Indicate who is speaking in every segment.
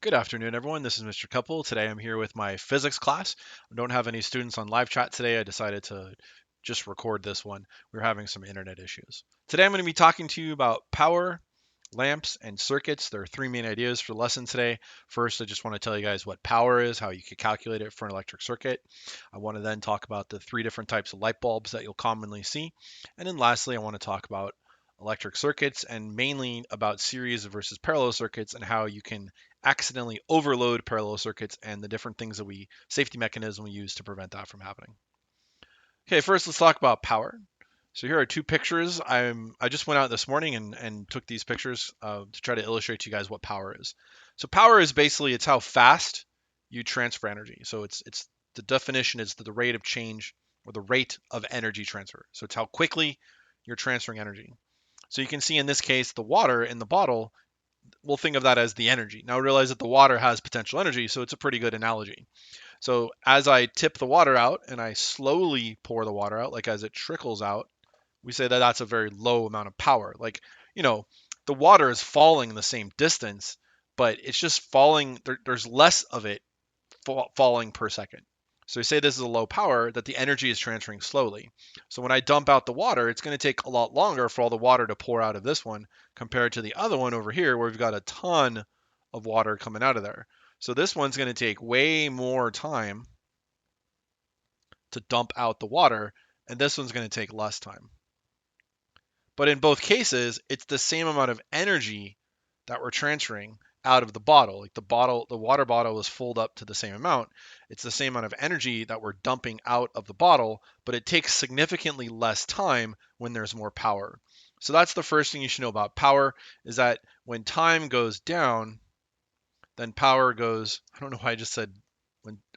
Speaker 1: Good afternoon, everyone. This is Mr. Couple. Today I'm here with my physics class. I don't have any students on live chat today. I decided to just record this one. We're having some internet issues. Today I'm going to be talking to you about power, lamps, and circuits. There are three main ideas for the lesson today. First, I just want to tell you guys what power is, how you could calculate it for an electric circuit. I want to then talk about the three different types of light bulbs that you'll commonly see. And then lastly, I want to talk about electric circuits and mainly about series versus parallel circuits and how you can accidentally overload parallel circuits and the different things that safety mechanism we use to prevent that from happening. Okay, first let's talk about power. So here are two pictures. I just went out this morning and took these pictures to try to illustrate to you guys what power is. So power is basically it's how fast you transfer energy. So it's the definition is the rate of change or the rate of energy transfer. So it's how quickly you're transferring energy. So you can see in this case the water in the bottle, we'll think of that as the energy. Now realize that the water has potential energy, so it's a pretty good analogy. So as I tip the water out and I slowly pour the water out, like as it trickles out, we say that that's a very low amount of power. Like, you know, the water is falling the same distance, but it's just falling, there's less of it falling per second. So we say this is a low power, that the energy is transferring slowly. So when I dump out the water, it's going to take a lot longer for all the water to pour out of this one compared to the other one over here where we've got a ton of water coming out of there. So this one's going to take way more time to dump out the water, and this one's going to take less time. But in both cases, it's the same amount of energy that we're transferring out of the bottle. Like the water bottle is filled up to the same amount. It's the same amount of energy that we're dumping out of the bottle, but it takes significantly less time when there's more power. So that's the first thing you should know about power is that when time goes down, then power goes, I don't know why I just said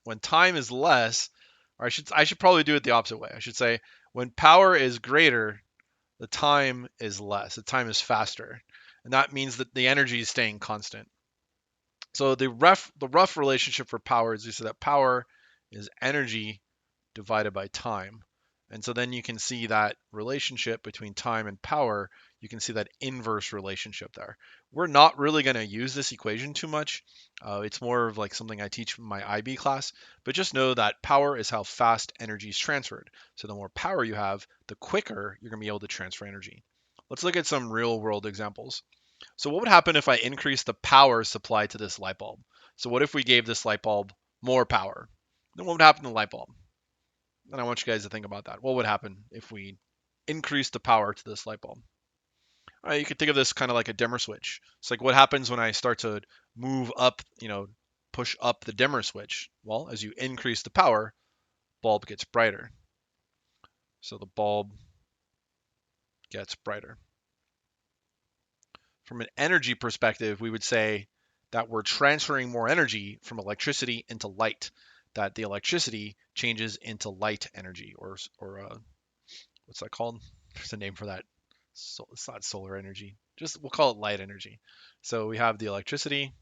Speaker 1: when time is less, or I should probably do it the opposite way. I should say when power is greater, the time is less. The time is faster. And that means that the energy is staying constant. So the rough relationship for power is you say that power is energy divided by time. And so then you can see that relationship between time and power. You can see that inverse relationship there. We're not really going to use this equation too much. It's more of like something I teach in my IB class, but just know that power is how fast energy is transferred. So the more power you have, the quicker you're going to be able to transfer energy. Let's look at some real world examples. So what would happen if I increase the power supplied to this light bulb? So what if we gave this light bulb more power? Then what would happen to the light bulb? And I want you guys to think about that. What would happen if we increase the power to this light bulb? All right, you could think of this kind of like a dimmer switch. It's like what happens when I start to move up, push up the dimmer switch? Well, as you increase the power, bulb gets brighter. So the bulb gets brighter. From an energy perspective, we would say that we're transferring more energy from electricity into light, that the electricity changes into light energy, or what's that called? There's a name for that. So it's not solar energy. Just we'll call it light energy. So we have the electricity,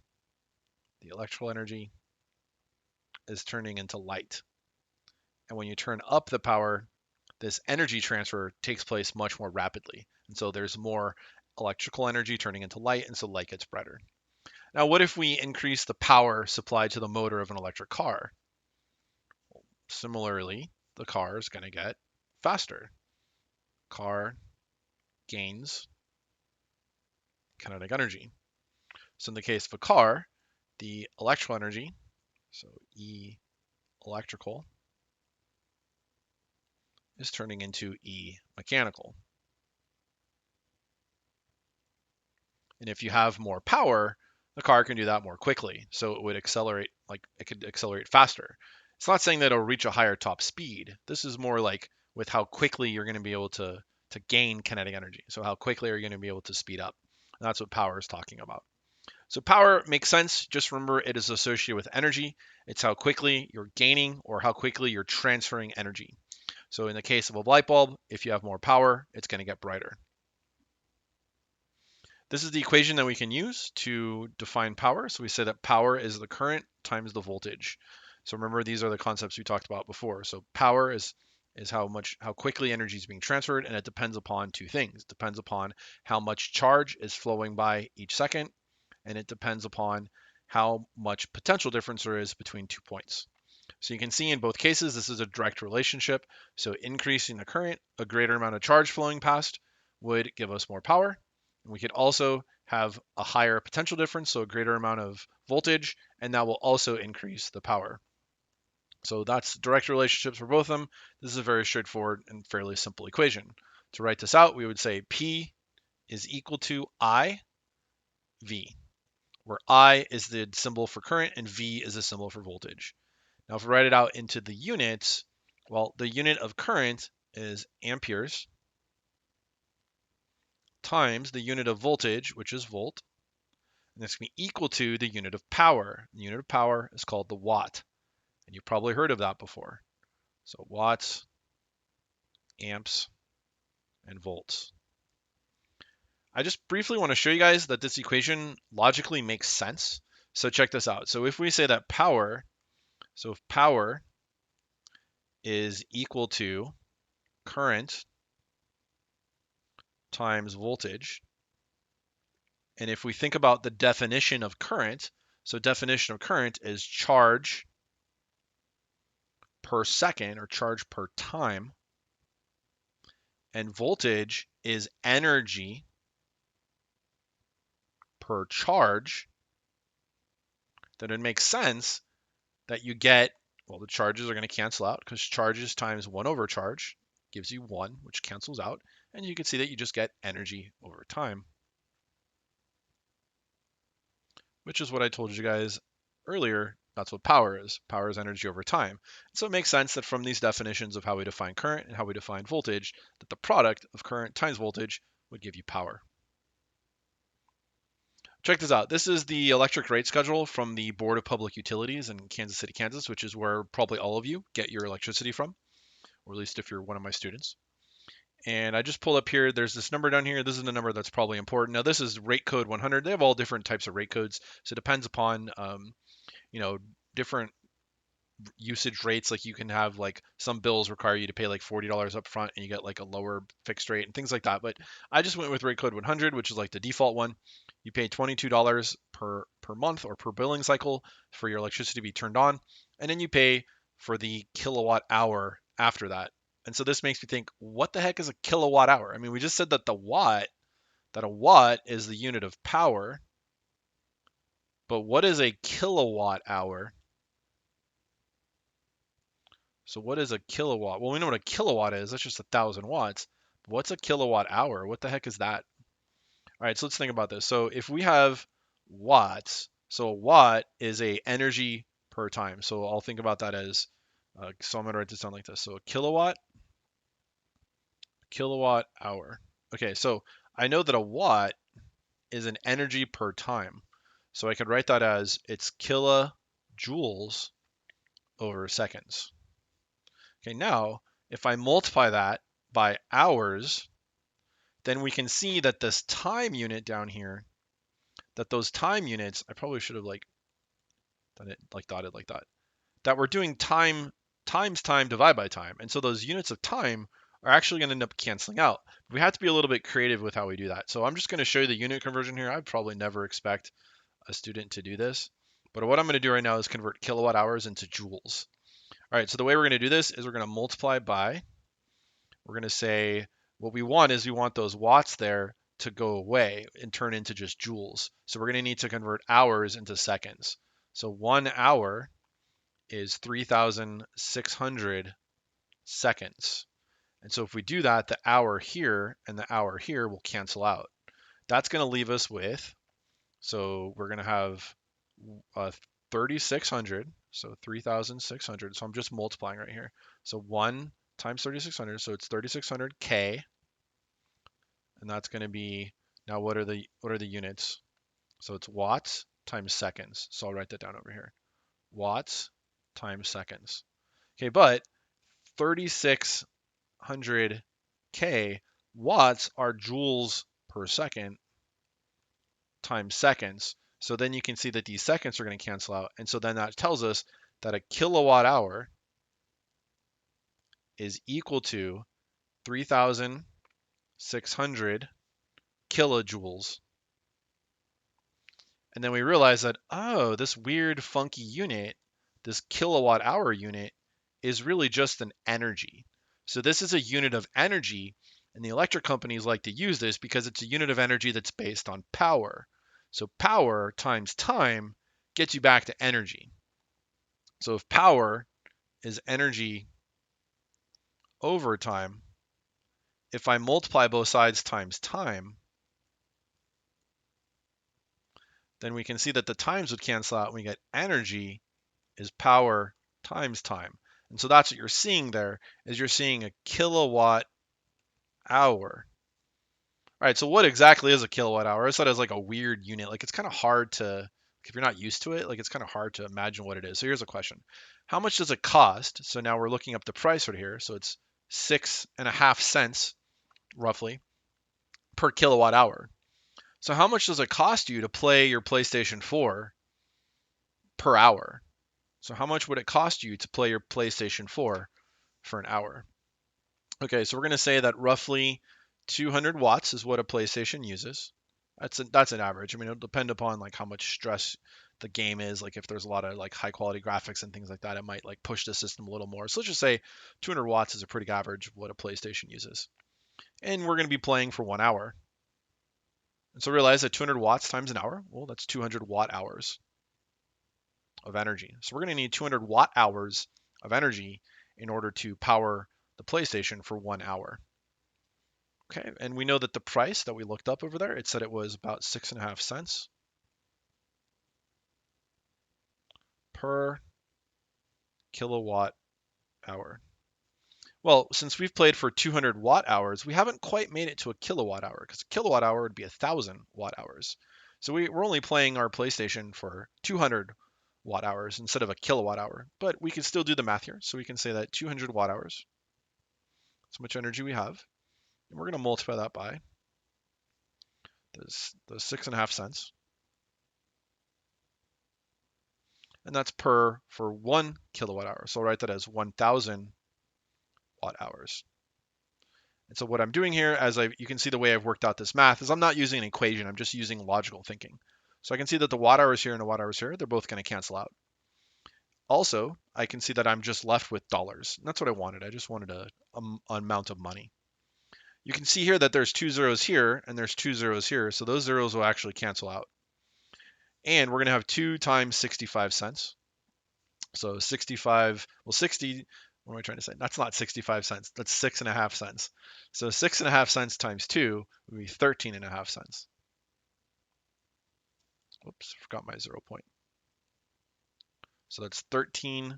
Speaker 1: the electrical energy is turning into light. And when you turn up the power, this energy transfer takes place much more rapidly. And so there's more electrical energy turning into light, and so light gets brighter. Now, what if we increase the power supplied to the motor of an electric car? Similarly, the car is going to get faster. Car gains kinetic energy. So in the case of a car, the electrical energy, so E electrical, is turning into E mechanical. And if you have more power, the car can do that more quickly. So it would accelerate, like it could accelerate faster. It's not saying that it'll reach a higher top speed. This is more like with how quickly you're going to be able to gain kinetic energy. So how quickly are you going to be able to speed up? And that's what power is talking about. So power makes sense. Just remember it is associated with energy. It's how quickly you're gaining or how quickly you're transferring energy. So in the case of a light bulb, if you have more power, it's going to get brighter. This is the equation that we can use to define power. So we say that power is the current times the voltage. So remember, these are the concepts we talked about before. So power is how quickly energy is being transferred, and it depends upon two things. It depends upon how much charge is flowing by each second, and it depends upon how much potential difference there is between 2 points. So you can see in both cases, this is a direct relationship. So increasing the current, a greater amount of charge flowing past would give us more power. And we could also have a higher potential difference, so a greater amount of voltage, and that will also increase the power. So that's direct relationships for both of them. This is a very straightforward and fairly simple equation. To write this out, we would say P is equal to I V, where I is the symbol for current and V is the symbol for voltage. Now, if we write it out into the units, well, the unit of current is amperes times the unit of voltage, which is volt, and this can be equal to the unit of power. The unit of power is called the watt, and you've probably heard of that before. So watts, amps, and volts. I just briefly want to show you guys that this equation logically makes sense. So check this out. So if we say that if power is equal to current times voltage, and if we think about the definition of current, so definition of current is charge per second or charge per time, and voltage is energy per charge, then it makes sense that you get, well, the charges are going to cancel out because charges times 1 over charge gives you 1, which cancels out. And you can see that you just get energy over time, which is what I told you guys earlier. That's what power is. Power is energy over time. So it makes sense that from these definitions of how we define current and how we define voltage, that the product of current times voltage would give you power. Check this out. This is the electric rate schedule from the Board of Public Utilities in Kansas City, Kansas, which is where probably all of you get your electricity from, or at least if you're one of my students. And I just pull up here, there's this number down here. This is the number that's probably important. Now, this is rate code 100. They have all different types of rate codes. So it depends upon, different usage rates. Like you can have like some bills require you to pay like $40 up front and you get like a lower fixed rate and things like that. But I just went with rate code 100, which is like the default one. You pay $22 per month or per billing cycle for your electricity to be turned on, and then you pay for the kilowatt hour after that. And so this makes me think, what the heck is a kilowatt hour? I mean, we just said that a watt is the unit of power, but what is a kilowatt hour? So what is a kilowatt? Well, we know what a kilowatt is. That's just 1,000 watts. What's a kilowatt hour? What the heck is that? All right, so let's think about this. So if we have watts, so a watt is a energy per time. So I'll think about that as, so I'm gonna write this down like this. So a kilowatt hour. Okay, so I know that a watt is an energy per time. So I could write that as it's kilojoules over seconds. Okay, now if I multiply that by hours, then we can see that this time unit down here, that those time units, I probably should have like done it like dotted like that we're doing time times time divided by time. And so those units of time are actually going to end up canceling out. We have to be a little bit creative with how we do that. So I'm just going to show you the unit conversion here. I'd probably never expect a student to do this. But what I'm going to do right now is convert kilowatt hours into joules. All right, so the way we're going to do this is we're going to multiply by, we're going to say what we want is we want those watts there to go away and turn into just joules. So we're going to need to convert hours into seconds. So 1 hour is 3,600 seconds. And so if we do that, the hour here and the hour here will cancel out. That's going to leave us with, so we're going to have 3,600, so 3,600. So I'm just multiplying right here. So 1 times 3,600, so it's 3,600 K, and that's going to be, now what are the units? So it's watts times seconds. So I'll write that down over here. Watts times seconds. Okay, but 3,600 K watts are joules per second times seconds. So then you can see that these seconds are going to cancel out. And so then that tells us that a kilowatt hour is equal to 3,600 kilojoules. And then we realize that, oh, this weird funky unit, this kilowatt hour unit, is really just an energy. So this is a unit of energy, and the electric companies like to use this because it's a unit of energy that's based on power. So power times time gets you back to energy. So if power is energy over time, if I multiply both sides times time, then we can see that the times would cancel out and we get energy is power times time. And so that's what you're seeing there, is you're seeing a kilowatt hour. All right, so what exactly is a kilowatt hour? I said it's like a weird unit. Like it's kind of hard to, if you're not used to it, like it's kind of hard to imagine what it is. So here's a question. How much does it cost? So now we're looking up the price right here. So it's 6.5 cents roughly per kilowatt hour. So how much does it cost you to play your PlayStation 4 per hour? So how much would it cost you to play your PlayStation 4 for an hour? Okay, so we're going to say that roughly 200 watts is what a PlayStation uses. That's an average. I mean, it'll depend upon like how much stress the game is. Like if there's a lot of like high quality graphics and things like that, it might like push the system a little more. So let's just say 200 watts is a pretty average of what a PlayStation uses. And we're going to be playing for 1 hour. And so realize that 200 watts times an hour, well, that's 200 watt hours of energy. So we're going to need 200 watt hours of energy in order to power the PlayStation for 1 hour. Okay, and we know that the price that we looked up over there, it said it was about 6.5 cents per kilowatt hour. Well, since we've played for 200 watt hours, we haven't quite made it to a kilowatt hour because a kilowatt hour would be 1,000 watt hours. So we're only playing our PlayStation for 200 watt hours instead of a kilowatt hour. But we can still do the math here. So we can say that 200 watt hours, that's how much energy we have. And we're going to multiply that by those 6.5 cents. And that's per for 1 kilowatt hour. So I'll write that as 1,000 watt hours. And so what I'm doing here, you can see the way I've worked out this math, is I'm not using an equation. I'm just using logical thinking. So I can see that the watt hours here and the watt hours here, they're both going to cancel out. Also, I can see that I'm just left with dollars. And that's what I wanted. I just wanted an amount of money. You can see here that there's 2 zeros here and there's 2 zeros here. So those zeros will actually cancel out. And we're going to have 2 times 65 cents. So 65, well, 60, what am I trying to say? That's not 65 cents. That's 6.5 cents. So 6.5 cents times 2 would be 13.5 cents. Oops, forgot my 0 point. So that's 13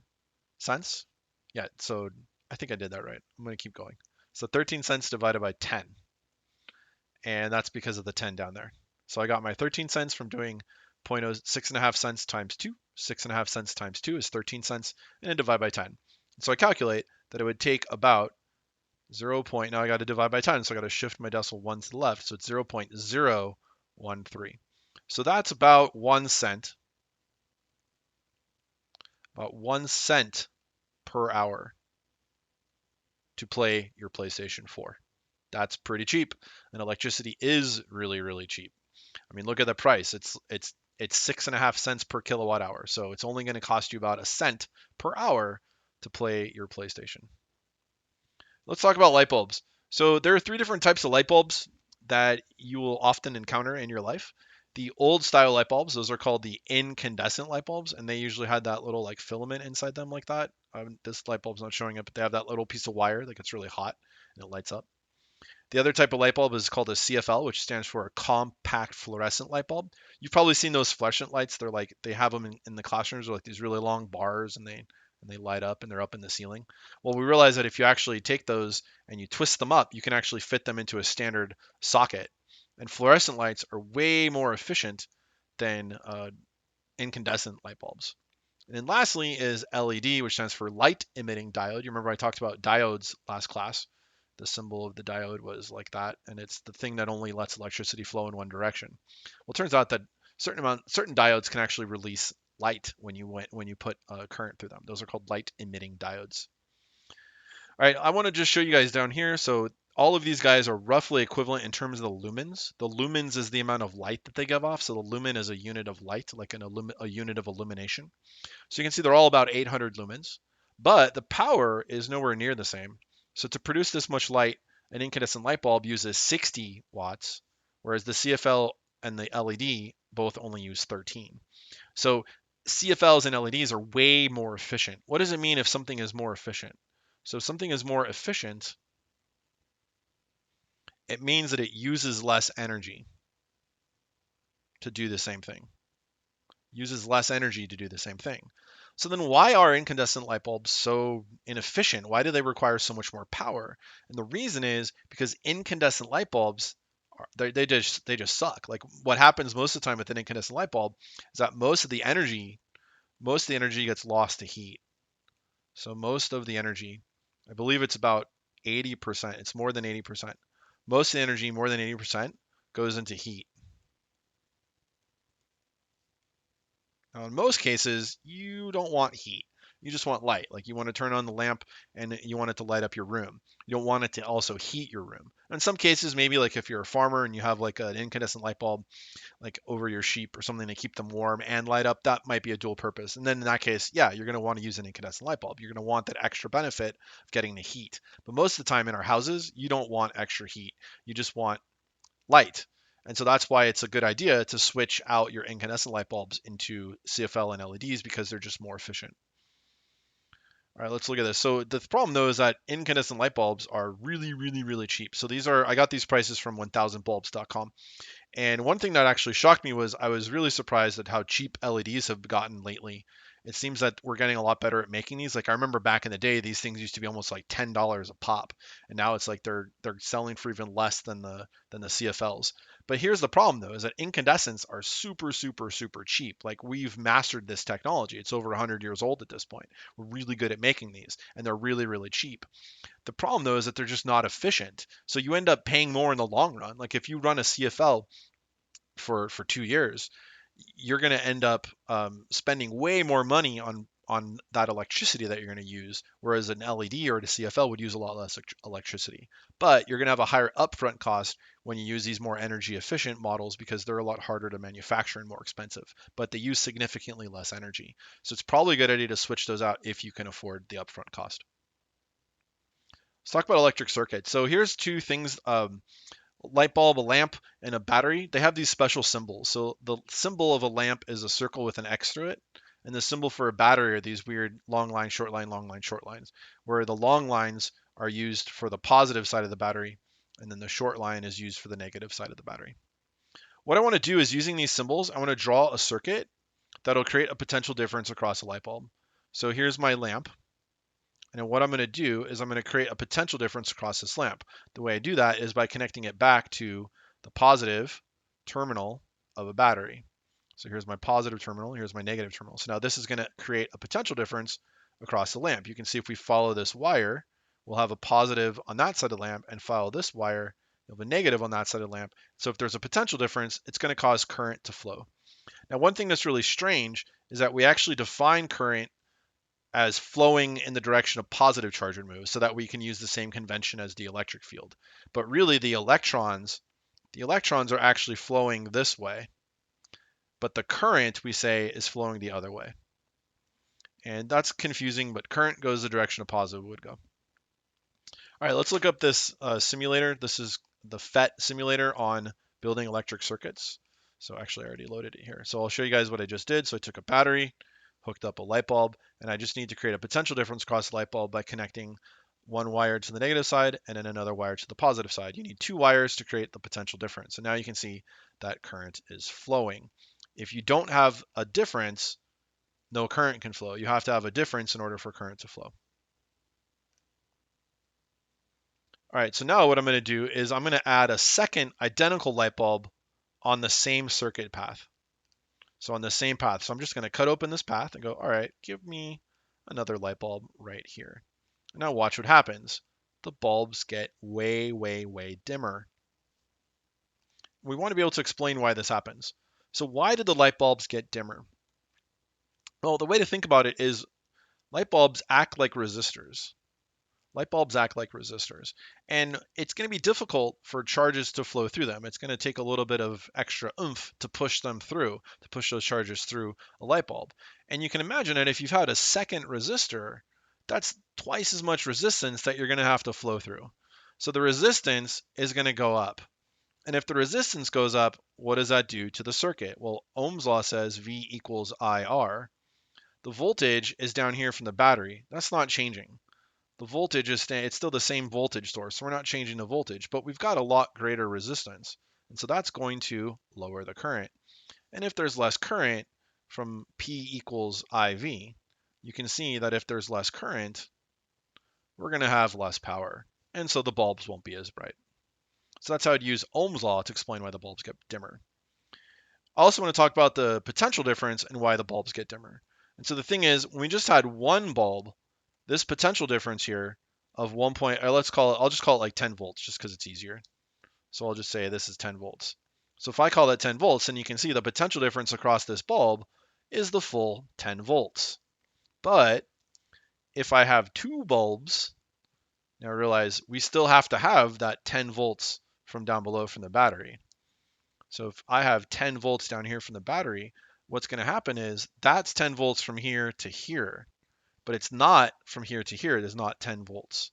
Speaker 1: cents. Yeah, so I think I did that right. I'm going to keep going. So 13 cents divided by 10. And that's because of the 10 down there. So I got my 13 cents from doing 6.5 cents times 2. 6.5 cents times 2 is 13 cents, and then divide by 10. So I calculate that it would take about 0. Now I got to divide by 10, so I got to shift my decimal 1 to the left, so it's 0.013. So that's about 1 cent, about 1 cent per hour to play your PlayStation 4. That's pretty cheap, and electricity is really, really cheap. I mean, look at the price. It's 6.5 cents per kilowatt hour. So it's only going to cost you about a cent per hour to play your PlayStation. Let's talk about light bulbs. So there are 3 different types of light bulbs that you will often encounter in your life. The old style light bulbs, those are called the incandescent light bulbs, and they usually had that little like filament inside them like that. This light bulb's not showing it, but they have that little piece of wire that gets really hot and it lights up. The other type of light bulb is called a CFL, which stands for a compact fluorescent light bulb. You've probably seen those fluorescent lights. They're like they have them in the classrooms, they're like these really long bars, and they light up and they're up in the ceiling. Well, we realize that if you actually take those and you twist them up, you can actually fit them into a standard socket. And fluorescent lights are way more efficient than incandescent light bulbs. And then lastly is LED, which stands for light emitting diode. You remember I talked about diodes last class. The symbol of the diode was like that, and it's the thing that only lets electricity flow in one direction. Well, it turns out that certain diodes can actually release light when you put current through them. Those are called light emitting diodes. All right, I want to just show you guys down here. So all of these guys are roughly equivalent in terms of the lumens. The lumens is the amount of light that they give off. So the lumen is a unit of light, like a unit of illumination. So you can see they're all about 800 lumens, but the power is nowhere near the same. So to produce this much light, an incandescent light bulb uses 60 watts, whereas the CFL and the LED both only use 13. So CFLs and LEDs are way more efficient. What does it mean if something is more efficient? So if something is more efficient, it means that it uses less energy to do the same thing. Uses less energy to do the same thing. So then why are incandescent light bulbs so inefficient? Why do they require so much more power? And the reason is because incandescent light bulbs they just suck. Like what happens most of the time with an incandescent light bulb is that most of the energy gets lost to heat. So most of the energy, I believe it's about 80%. It's more than 80%. Most of the energy, more than 80%, goes into heat. Now, in most cases, you don't want heat. You just want light. Like you want to turn on the lamp and you want it to light up your room. You don't want it to also heat your room. In some cases, maybe like if you're a farmer and you have like an incandescent light bulb like over your sheep or something to keep them warm and light up, that might be a dual purpose. And then in that case, yeah, you're going to want to use an incandescent light bulb. You're going to want that extra benefit of getting the heat. But most of the time in our houses, you don't want extra heat. You just want light. And so that's why it's a good idea to switch out your incandescent light bulbs into CFL and LEDs because they're just more efficient. All right, let's look at this. So the problem though is that incandescent light bulbs are really, really, really cheap. So I got these prices from 1000bulbs.com. And one thing that actually shocked me was I was really surprised at how cheap LEDs have gotten lately. It seems that we're getting a lot better at making these. Like I remember back in the day, these things used to be almost like $10 a pop, and now it's like they're selling for even less than the CFLs. But here's the problem though, is that incandescents are super, super, super cheap. Like we've mastered this technology. It's over 100 years old at this point. We're really good at making these, and they're really, really cheap. The problem though is that they're just not efficient. So you end up paying more in the long run. Like if you run a CFL for 2 years, you're going to end up spending way more money on that electricity that you're going to use, whereas an LED or a CFL would use a lot less electricity. But you're going to have a higher upfront cost when you use these more energy efficient models because they're a lot harder to manufacture and more expensive, but they use significantly less energy. So it's probably a good idea to switch those out if you can afford the upfront cost. Let's talk about electric circuits. So here's two things. Light bulb, a lamp, and a battery, they have these special symbols. So the symbol of a lamp is a circle with an X through it, and the symbol for a battery are these weird long line, short line, long line, short lines, where the long lines are used for the positive side of the battery, and then the short line is used for the negative side of the battery. What I want to do is using these symbols, I want to draw a circuit that'll create a potential difference across a light bulb. So here's my lamp. And what I'm going to do is I'm going to create a potential difference across this lamp. The way I do that is by connecting it back to the positive terminal of a battery. So here's my positive terminal, here's my negative terminal. So now this is going to create a potential difference across the lamp. You can see if we follow this wire, we'll have a positive on that side of the lamp, and follow this wire, you'll have a negative on that side of the lamp. So if there's a potential difference, it's going to cause current to flow. Now, one thing that's really strange is that we actually define current as flowing in the direction of positive charge would move so that we can use the same convention as the electric field. But really the electrons are actually flowing this way, but the current we say is flowing the other way. And that's confusing, but current goes the direction of positive would go. All right, let's look up this simulator. This is the FET simulator on building electric circuits. So actually I already loaded it here. So I'll show you guys what I just did. So I took a battery, hooked up a light bulb, and I just need to create a potential difference across the light bulb by connecting one wire to the negative side and then another wire to the positive side. You need two wires to create the potential difference. So now you can see that current is flowing. If you don't have a difference, no current can flow. You have to have a difference in order for current to flow. All right, so now what I'm going to do is I'm going to add a second identical light bulb on the same circuit path. So on the same path. So I'm just going to cut open this path and go, all right, give me another light bulb right here. Now watch what happens. The bulbs get way, way, way dimmer. We want to be able to explain why this happens. So why did the light bulbs get dimmer? Well, the way to think about it is light bulbs act like resistors. Light bulbs act like resistors, and it's going to be difficult for charges to flow through them. It's going to take a little bit of extra oomph to push them through, to push those charges through a light bulb. And you can imagine that if you've had a second resistor, that's twice as much resistance that you're going to have to flow through. So the resistance is going to go up. And if the resistance goes up, what does that do to the circuit? Well, Ohm's law says V equals IR. The voltage is down here from the battery. That's not changing. The voltage is it's still the same voltage source, so we're not changing the voltage, but we've got a lot greater resistance. And so that's going to lower the current. And if there's less current from P equals IV, you can see that if there's less current, we're going to have less power. And so the bulbs won't be as bright. So that's how I'd use Ohm's law to explain why the bulbs get dimmer. I also want to talk about the potential difference and why the bulbs get dimmer. And so the thing is, when we just had one bulb, this potential difference here of 1 point, or I'll just call it like 10 volts just because it's easier. So I'll just say this is 10 volts. So if I call that 10 volts, then you can see the potential difference across this bulb is the full 10 volts. But if I have two bulbs, now realize we still have to have that 10 volts from down below from the battery. So if I have 10 volts down here from the battery, what's going to happen is that's 10 volts from here to here, but it's not from here to here. It is not 10 volts.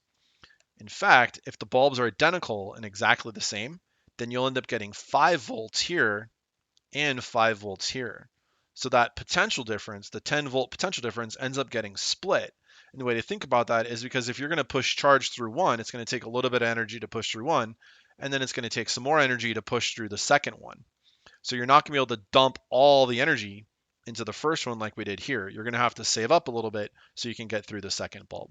Speaker 1: In fact, if the bulbs are identical and exactly the same, then you'll end up getting 5 volts here and 5 volts here. So that potential difference, the 10 volt potential difference, ends up getting split. And the way to think about that is because if you're going to push charge through one, it's going to take a little bit of energy to push through one, and then it's going to take some more energy to push through the second one. So you're not going to be able to dump all the energy into the first one like we did here. You're going to have to save up a little bit so you can get through the second bulb.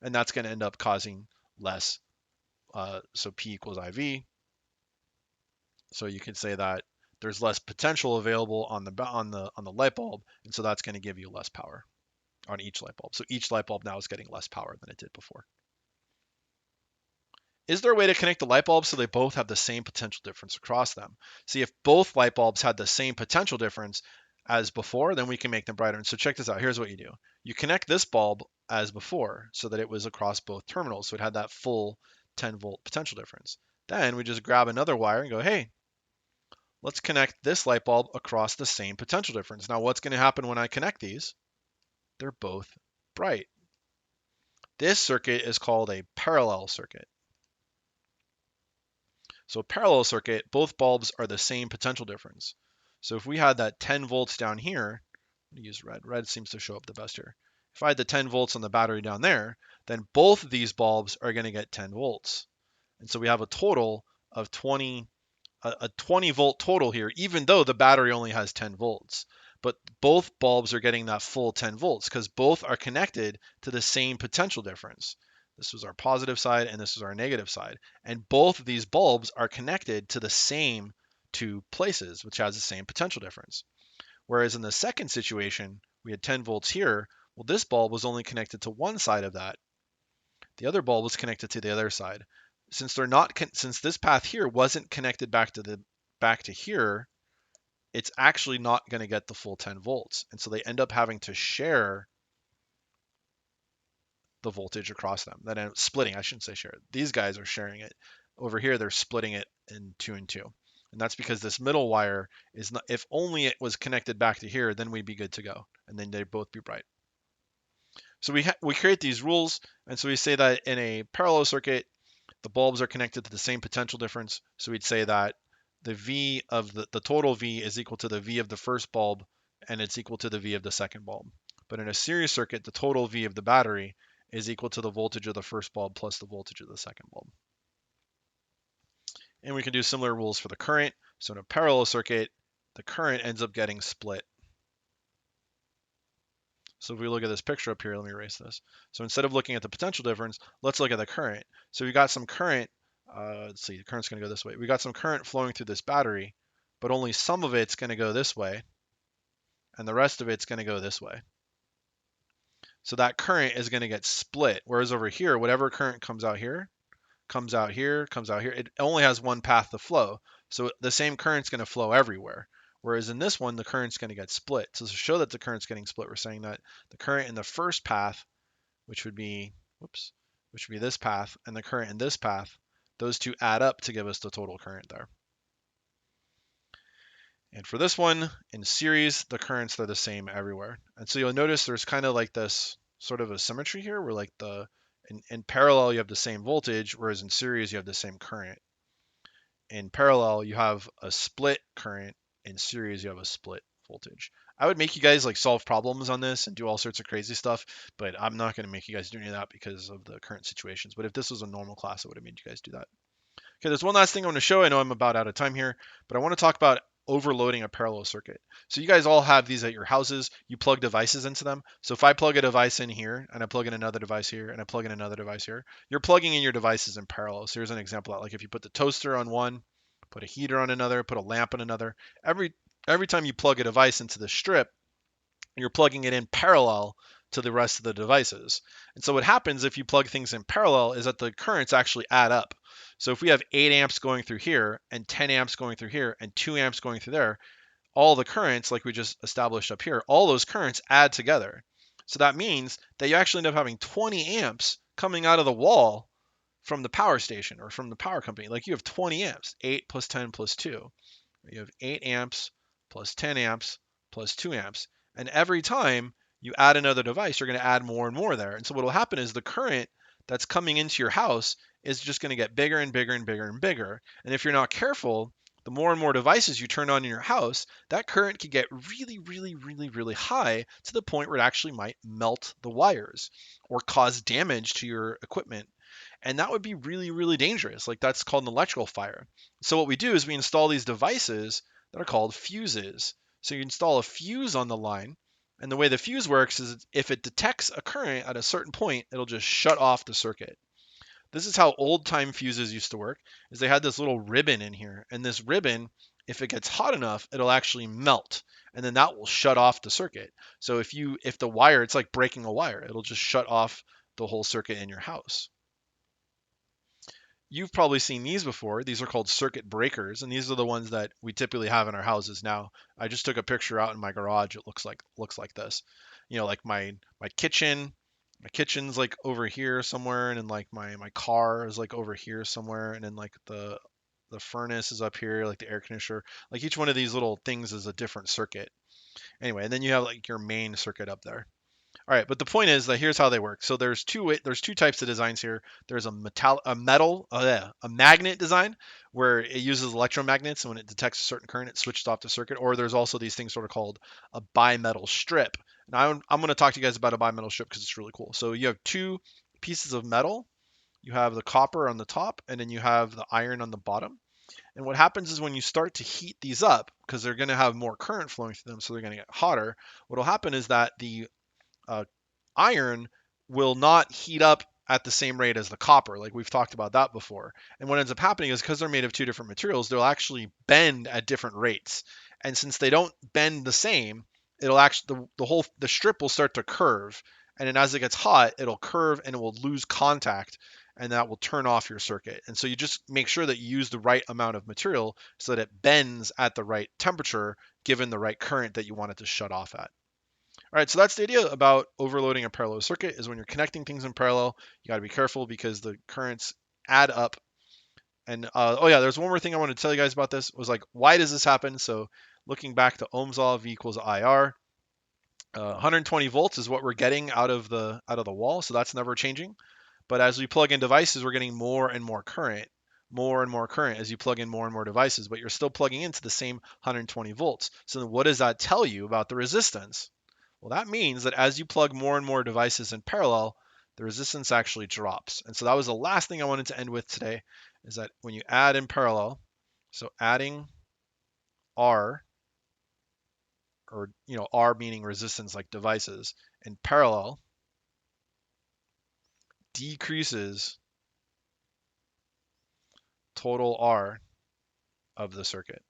Speaker 1: And that's going to end up causing less. So P equals IV. So you can say that there's less potential available on the light bulb, and so that's going to give you less power on each light bulb. So each light bulb now is getting less power than it did before. Is there a way to connect the light bulbs so they both have the same potential difference across them? See, if both light bulbs had the same potential difference as before, then we can make them brighter. And so check this out. Here's what you do. You connect this bulb as before so that it was across both terminals. So it had that full 10 volt potential difference. Then we just grab another wire and go, hey, let's connect this light bulb across the same potential difference. Now what's going to happen when I connect these? They're both bright. This circuit is called a parallel circuit. So parallel circuit, both bulbs are the same potential difference. So if we had that 10 volts down here, I'm going to use red. Red seems to show up the best here. If I had the 10 volts on the battery down there, then both of these bulbs are going to get 10 volts. And so we have a total of a 20 volt total here, even though the battery only has 10 volts. But both bulbs are getting that full 10 volts because both are connected to the same potential difference. This was our positive side and this is our negative side. And both of these bulbs are connected to the same two places, which has the same potential difference. Whereas in the second situation, we had 10 volts here. Well, this bulb was only connected to one side of that. The other bulb was connected to the other side. Since since this path here wasn't connected back to here, it's actually not going to get the full 10 volts. And so they end up having to share the voltage across them. Then it's splitting. I shouldn't say share. These guys are sharing it. Over here, they're splitting it in 2 and 2. And that's because this middle wire is not, if only it was connected back to here, then we'd be good to go. And then they'd both be bright. So we create these rules. And so we say that in a parallel circuit, the bulbs are connected to the same potential difference. So we'd say that the V of the total V is equal to the V of the first bulb, and it's equal to the V of the second bulb. But in a series circuit, the total V of the battery is equal to the voltage of the first bulb plus the voltage of the second bulb. And we can do similar rules for the current. So in a parallel circuit, the current ends up getting split. So if we look at this picture up here, let me erase this. So instead of looking at the potential difference, let's look at the current. So we got some current, let's see, the current's going to go this way. We got some current flowing through this battery, but only some of it's going to go this way, and the rest of it's going to go this way. So that current is going to get split, whereas over here, whatever current comes out here, comes out here, comes out here, it only has one path to flow. So the same current's going to flow everywhere. Whereas in this one, the current's going to get split. So to show that the current's getting split, we're saying that the current in the first path, which would be, whoops, which would be this path, and the current in this path, those two add up to give us the total current there. And for this one, in series, the currents are the same everywhere. And so you'll notice there's kind of like this sort of a symmetry here where like in parallel you have the same voltage, whereas in series you have the same current. In parallel you have a split current, in series you have a split voltage. I would make you guys like solve problems on this and do all sorts of crazy stuff, but I'm not going to make you guys do any of that because of the current situations. But if this was a normal class, I would have made you guys do that. Okay, there's one last thing I want to show. I know I'm about out of time here, but I want to talk about overloading a parallel circuit. So you guys all have these at your houses. You plug devices into them. So if I plug a device in here and I plug in another device here and I plug in another device here, you're plugging in your devices in parallel. So here's an example of that. Like if you put the toaster on one, put a heater on another, put a lamp on another, every time you plug a device into the strip, you're plugging it in parallel to the rest of the devices. And so what happens if you plug things in parallel is that the currents actually add up. So if we have 8 amps going through here and 10 amps going through here and 2 amps going through there, all the currents, like we just established up here, all those currents add together. So that means that you actually end up having 20 amps coming out of the wall from the power station or from the power company. Like you have 20 amps, 8 plus 10 plus 2. You have 8 amps plus 10 amps plus 2 amps. And every time you add another device, you're going to add more and more there. And so what will happen is the current that's coming into your house is just going to get bigger and bigger and bigger and bigger. And if you're not careful, the more and more devices you turn on in your house, that current can get really, really, really, really high to the point where it actually might melt the wires or cause damage to your equipment. And that would be really, really dangerous. Like that's called an electrical fire. So what we do is we install these devices that are called fuses. So you install a fuse on the line, and the way the fuse works is if it detects a current at a certain point, it'll just shut off the circuit. This is how old time fuses used to work, is they had this little ribbon in here, and this ribbon, if it gets hot enough, it'll actually melt, and then that will shut off the circuit. So if the wire, it's like breaking a wire, it'll just shut off the whole circuit in your house. You've probably seen these before. These are called circuit breakers, and these are the ones that we typically have in our houses now. I just took a picture out in my garage. It looks like this. Like my kitchen. My kitchen's like over here somewhere, and then like my car is like over here somewhere, and then like the furnace is up here, like the air conditioner. Like each one of these little things is a different circuit. Anyway, and then you have like your main circuit up there. All right, but the point is that here's how they work. So there's two types of designs here. There's a magnet design where it uses electromagnets, and when it detects a certain current, it switches off the circuit. Or there's also these things sort of called a bimetal strip. Now I'm going to talk to you guys about a bimetal strip because it's really cool. So you have two pieces of metal. You have the copper on the top, and then you have the iron on the bottom. And what happens is when you start to heat these up, because they're going to have more current flowing through them, so they're going to get hotter. What will happen is that the uh, iron will not heat up at the same rate as the copper, like we've talked about that before. And what ends up happening is because they're made of two different materials, they'll actually bend at different rates. And since they don't bend the same, it'll actually the strip will start to curve. And then as it gets hot, it'll curve and it will lose contact, and that will turn off your circuit. And so you just make sure that you use the right amount of material so that it bends at the right temperature given the right current that you want it to shut off at. All right, so that's the idea about overloading a parallel circuit is when you're connecting things in parallel, you got to be careful because the currents add up. And oh yeah, there's one more thing I want to tell you guys about this was like, why does this happen? So looking back to Ohm's law, V equals IR, 120 volts is what we're getting out of the wall, so that's never changing. But as we plug in devices, we're getting more and more current, more and more current as you plug in more and more devices, but you're still plugging into the same 120 volts. So then what does that tell you about the resistance? Well, that means that as you plug more and more devices in parallel, the resistance actually drops. And so that was the last thing I wanted to end with today, is that when you add in parallel, so adding R, or R meaning resistance like devices, in parallel decreases total R of the circuit.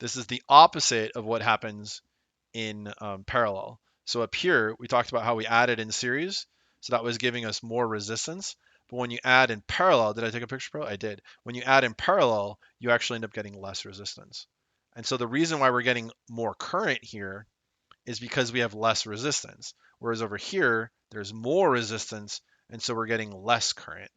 Speaker 1: This is the opposite of what happens in parallel. So up here, we talked about how we added in series. So that was giving us more resistance. But when you add in parallel, did I take a picture, bro? I did. When you add in parallel, you actually end up getting less resistance. And so the reason why we're getting more current here is because we have less resistance. Whereas over here, there's more resistance, and so we're getting less current.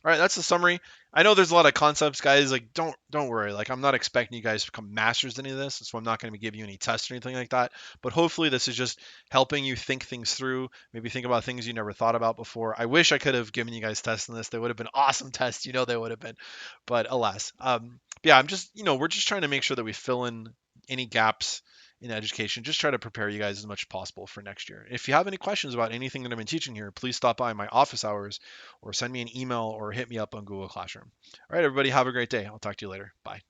Speaker 1: All right, that's the summary. I know there's a lot of concepts, guys. Like, don't worry. Like, I'm not expecting you guys to become masters in any of this, so I'm not going to be giving you any tests or anything like that. But hopefully, this is just helping you think things through. Maybe think about things you never thought about before. I wish I could have given you guys tests on this. They would have been awesome tests. You know, they would have been. But alas, yeah, I'm just, we're just trying to make sure that we fill in any gaps in education. Just try to prepare you guys as much as possible for next year. If you have any questions about anything that I've been teaching here, please stop by my office hours or send me an email or hit me up on Google Classroom. All right, everybody, have a great day. I'll talk to you later. Bye.